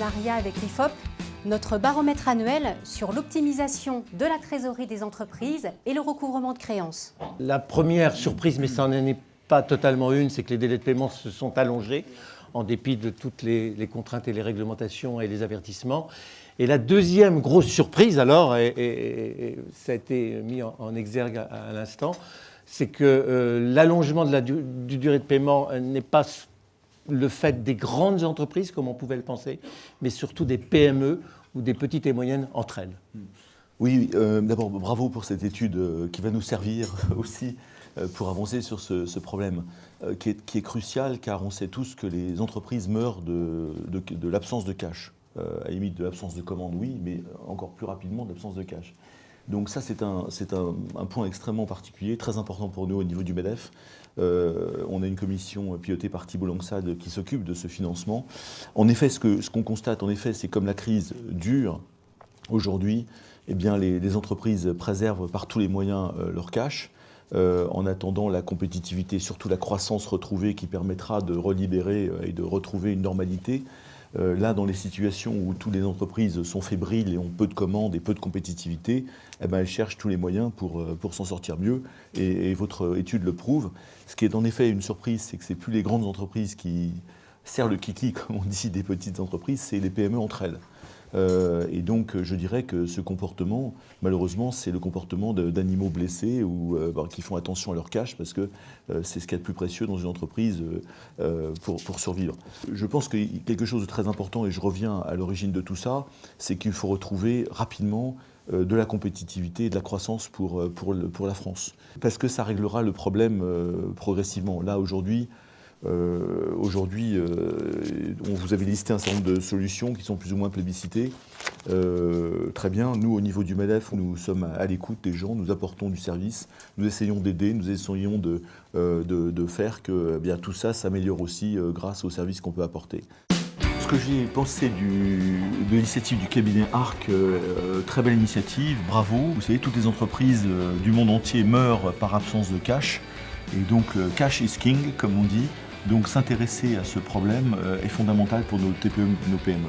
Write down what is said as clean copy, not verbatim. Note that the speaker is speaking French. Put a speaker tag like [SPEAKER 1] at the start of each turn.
[SPEAKER 1] partenariat avec l'IFOP, notre baromètre annuel sur l'optimisation de la trésorerie des entreprises et le recouvrement de créances.
[SPEAKER 2] La première surprise, mais ça n'en est pas totalement une, c'est que les délais de paiement se sont allongés en dépit de toutes les contraintes et les réglementations et les avertissements. Et la deuxième grosse surprise, alors, et ça a été mis en exergue à l'instant, c'est que l'allongement de la durée de paiement n'est pas le fait des grandes entreprises, comme on pouvait le penser, mais surtout des PME ou des petites et moyennes entre elles.
[SPEAKER 3] Oui, d'abord, bravo pour cette étude qui va nous servir aussi pour avancer sur ce problème qui est crucial, car on sait tous que les entreprises meurent de l'absence de cash. À la limite de l'absence de commande, oui, mais encore plus rapidement de l'absence de cash. Donc ça, c'est un point extrêmement particulier, très important pour nous au niveau du MEDEF. On a une commission pilotée par Thibault Langsade qui s'occupe de ce financement. En effet, ce qu'on constate, en effet, c'est comme la crise dure aujourd'hui, eh bien, les entreprises préservent par tous les moyens leur cash. En attendant la compétitivité, surtout la croissance retrouvée qui permettra de relibérer et de retrouver une normalité. Là, dans les situations où toutes les entreprises sont fébriles et ont peu de commandes et peu de compétitivité, eh ben, elles cherchent tous les moyens pour s'en sortir mieux. Et votre étude le prouve. Ce qui est en effet une surprise, c'est que ce n'est plus les grandes entreprises qui serrent le kiki, comme on dit, des petites entreprises, c'est les PME entre elles. Et donc, je dirais que ce comportement, malheureusement, c'est le comportement d'animaux blessés ou qui font attention à leur cash parce que c'est ce qu'il y a de plus précieux dans une entreprise pour survivre. Je pense que quelque chose de très important, et je reviens à l'origine de tout ça, c'est qu'il faut retrouver rapidement de la compétitivité et de la croissance pour la France. Parce que ça réglera le problème progressivement. Là, aujourd'hui, vous avez listé un certain nombre de solutions qui sont plus ou moins plébiscitées. Très bien, nous au niveau du MEDEF, nous sommes à l'écoute des gens, nous apportons du service, nous essayons d'aider, nous essayons de faire que bien, tout ça s'améliore aussi grâce aux services qu'on peut apporter. Ce que j'ai pensé de l'initiative du cabinet ARC, très belle initiative, bravo. Vous savez, toutes les entreprises du monde entier meurent par absence de cash. Et donc, cash is king, comme on dit. Donc s'intéresser à ce problème est fondamental pour nos TPE et nos PME.